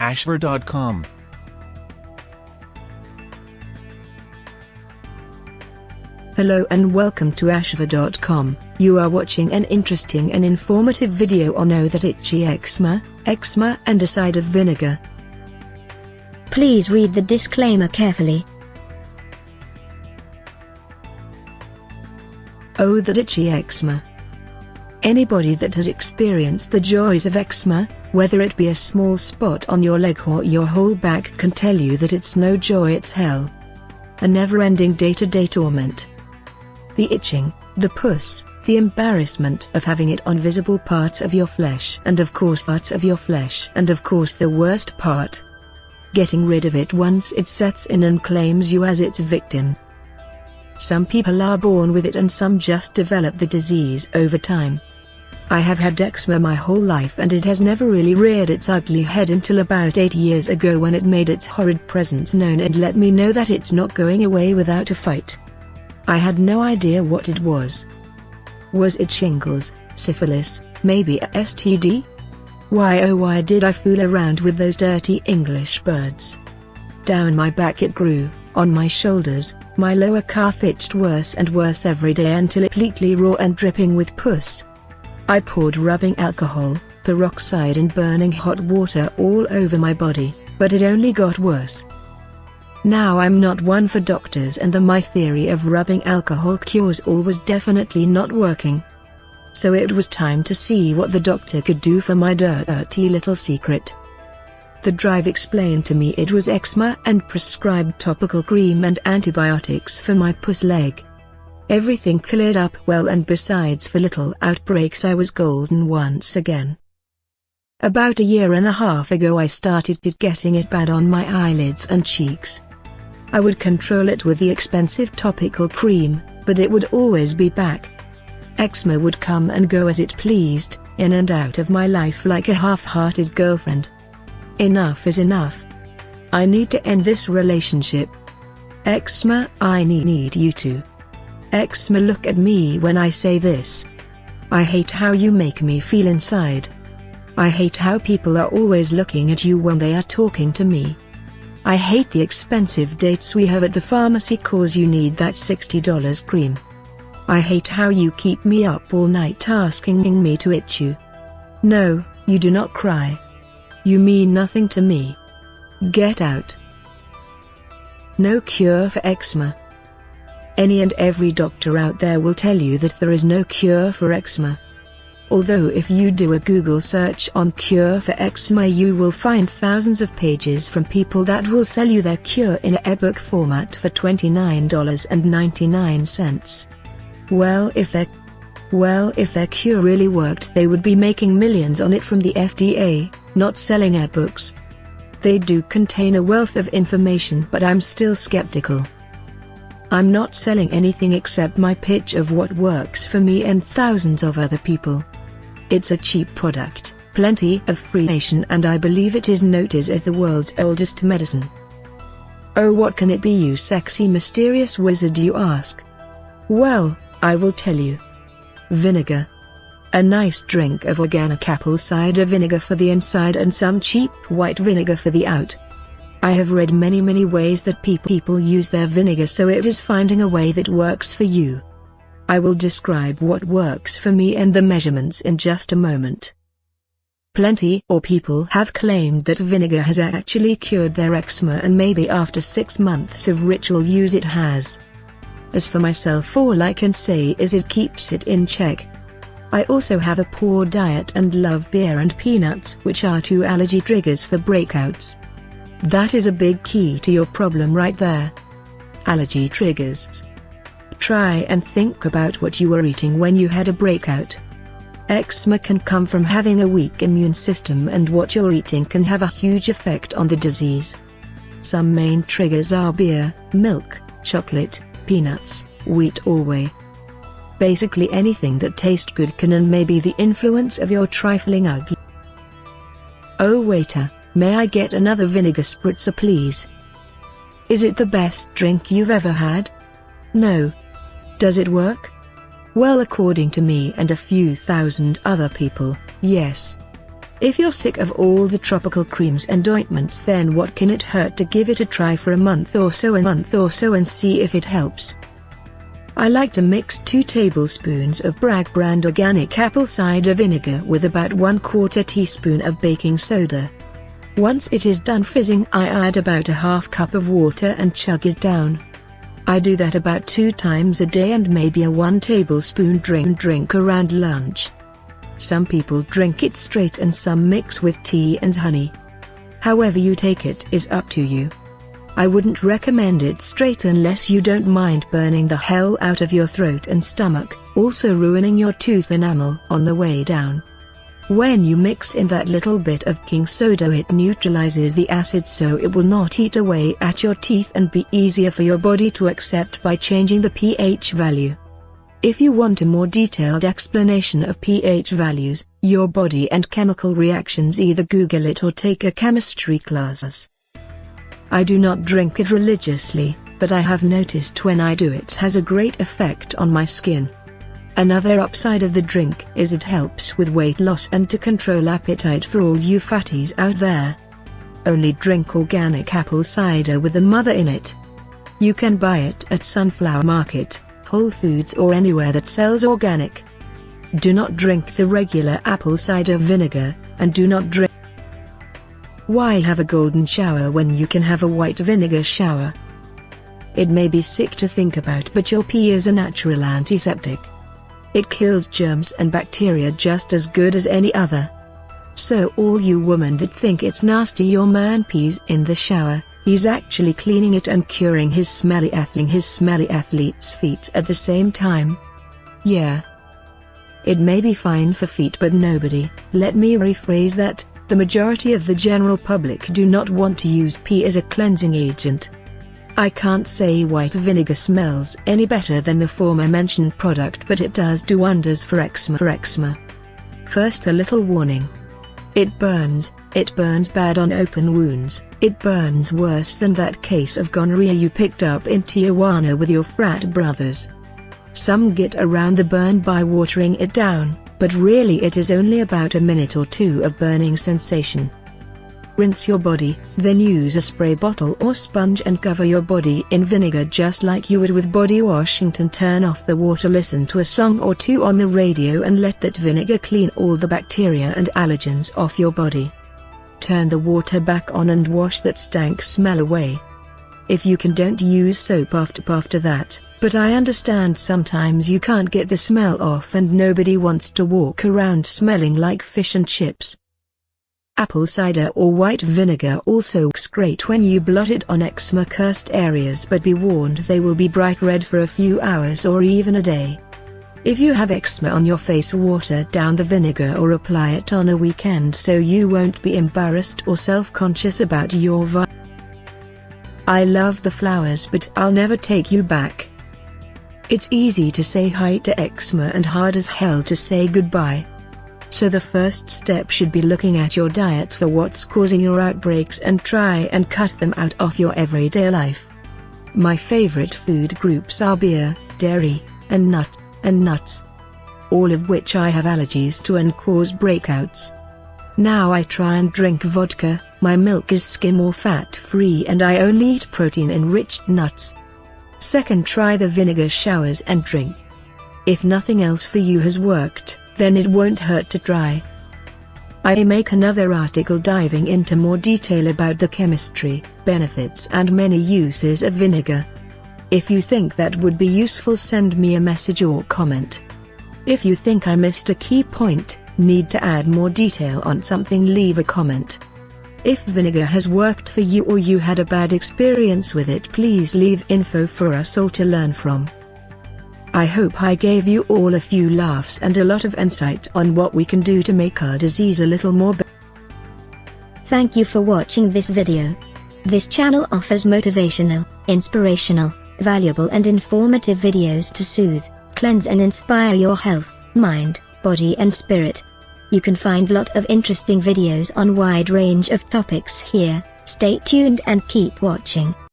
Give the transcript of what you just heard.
ashver.com. Hello and welcome to ashver.com. You are watching an interesting and informative video on that itchy eczema, and a side of vinegar. Please read the disclaimer carefully. Oh, that itchy eczema. Anybody that has experienced the joys of eczema, whether it be a small spot on your leg or your whole back, can tell you that it's no joy, it's hell. A never-ending day-to-day torment. The itching, the pus, the embarrassment of having it on visible parts of your flesh, and of course the worst part, getting rid of it once it sets in and claims you as its victim. Some people are born with it and some just develop the disease over time. I have had eczema my whole life and it has never really reared its ugly head until about 8 years ago, when it made its horrid presence known and let me know that it's not going away without a fight. I had no idea what it was. Was it shingles, syphilis, maybe a STD? Why oh why did I fool around with those dirty English birds? Down my back it grew, on my shoulders, my lower calf itched worse and worse every day until it completely raw and dripping with pus. I poured rubbing alcohol, peroxide and burning hot water all over my body, but it only got worse. Now I'm not one for doctors, and my theory of rubbing alcohol cures all was definitely not working. So it was time to see what the doctor could do for my dirty little secret. The drive explained to me it was eczema and prescribed topical cream and antibiotics for my pus leg. Everything cleared up well, and besides for little outbreaks I was golden once again. About a year and a half ago I started getting it bad on my eyelids and cheeks. I would control it with the expensive topical cream, but it would always be back. Eczema would come and go as it pleased, in and out of my life like a half-hearted girlfriend. Enough is enough. I need to end this relationship. Eczema, I need you to. Eczema, look at me when I say this. I hate how you make me feel inside. I hate how people are always looking at you when they are talking to me. I hate the expensive dates we have at the pharmacy cause you need that $60 cream. I hate how you keep me up all night asking me to itch you. No, you do not cry. You mean nothing to me. Get out. No cure for eczema. Any and every doctor out there will tell you that there is no cure for eczema. Although if you do a Google search on cure for eczema, you will find thousands of pages from people that will sell you their cure in an ebook format for $29.99. Well, if their cure really worked, they would be making millions on it from the FDA, not selling ebooks. They do contain a wealth of information, but I'm still skeptical. I'm not selling anything except my pitch of what works for me and thousands of other people. It's a cheap product, plenty of free information, and I believe it is noted as the world's oldest medicine. Oh, what can it be, you sexy mysterious wizard, you ask? Well, I will tell you. Vinegar. A nice drink of organic apple cider vinegar for the inside and some cheap white vinegar for the out. I have read many ways that people use their vinegar, so it is finding a way that works for you. I will describe what works for me and the measurements in just a moment. Plenty of people have claimed that vinegar has actually cured their eczema, and maybe after 6 months of ritual use it has. As for myself, all I can say is it keeps it in check. I also have a poor diet and love beer and peanuts, which are 2 allergy triggers for breakouts. That is a big key to your problem right there. Allergy triggers. Try and think about what you were eating when you had a breakout. Eczema can come from having a weak immune system, and what you're eating can have a huge effect on the disease. Some main triggers are beer, milk, chocolate, peanuts, wheat or whey. Basically anything that tastes good can and may be the influence of your trifling ugly. Oh waiter, may I get another vinegar spritzer please? Is it the best drink you've ever had? No. Does it work? Well, according to me and a few thousand other people, yes. If you're sick of all the tropical creams and ointments, then what can it hurt to give it a try for a month or so and see if it helps. I like to mix 2 tablespoons of Bragg brand organic apple cider vinegar with about 1/4 teaspoon of baking soda. Once it is done fizzing, I add about a half cup of water and chug it down. I do that about 2 times a day and maybe a 1 tablespoon drink around lunch. Some people drink it straight and some mix with tea and honey. However you take it is up to you. I wouldn't recommend it straight unless you don't mind burning the hell out of your throat and stomach, also ruining your tooth enamel on the way down. When you mix in that little bit of baking soda, it neutralizes the acid so it will not eat away at your teeth and be easier for your body to accept by changing the pH value. If you want a more detailed explanation of pH values, your body and chemical reactions, either Google it or take a chemistry class. I do not drink it religiously, but I have noticed when I do it has a great effect on my skin. Another upside of the drink is it helps with weight loss and to control appetite for all you fatties out there. Only drink organic apple cider with the mother in it. You can buy it at Sunflower Market, Whole Foods or anywhere that sells organic. Do not drink the regular apple cider vinegar, and do not drink. Why have a golden shower when you can have a white vinegar shower? It may be sick to think about, but your pee is a natural antiseptic. It kills germs and bacteria just as good as any other. So all you women that think it's nasty your man pees in the shower, he's actually cleaning it and curing his smelly athlete's feet at the same time. Yeah. It may be fine for feet, but nobody, let me rephrase that, the majority of the general public do not want to use pee as a cleansing agent. I can't say white vinegar smells any better than the former mentioned product, but it does do wonders for eczema. First, a little warning. It burns bad on open wounds. It burns worse than that case of gonorrhea you picked up in Tijuana with your frat brothers. Some get around the burn by watering it down, but really it is only about a minute or 2 of burning sensation. Rinse your body, then use a spray bottle or sponge and cover your body in vinegar just like you would with body washing. Turn off the water, listen to a song or 2 on the radio and let that vinegar clean all the bacteria and allergens off your body. Turn the water back on and wash that stank smell away. If you can, don't use soap after that, but I understand sometimes you can't get the smell off and nobody wants to walk around smelling like fish and chips. Apple cider or white vinegar also works great when you blot it on eczema-cursed areas, but be warned they will be bright red for a few hours or even a day. If you have eczema on your face, water down the vinegar or apply it on a weekend so you won't be embarrassed or self-conscious about your I love the flowers, but I'll never take you back. It's easy to say hi to eczema and hard as hell to say goodbye. So the first step should be looking at your diet for what's causing your outbreaks and try and cut them out of your everyday life. My favorite food groups are beer, dairy, and nuts. All of which I have allergies to and cause breakouts. Now I try and drink vodka, my milk is skim or fat-free and I only eat protein-enriched nuts. Second, try the vinegar showers and drink. If nothing else for you has worked, then it won't hurt to try. I may make another article diving into more detail about the chemistry, benefits and many uses of vinegar. If you think that would be useful, send me a message or comment. If you think I missed a key point, need to add more detail on something, leave a comment. If vinegar has worked for you or you had a bad experience with it, please leave info for us all to learn from. I hope I gave you all a few laughs and a lot of insight on what we can do to make our disease a little more better. Thank you for watching this video. This channel offers motivational, inspirational, valuable and informative videos to soothe, cleanse and inspire your health, mind, body and spirit. You can find lot of interesting videos on wide range of topics here. Stay tuned and keep watching.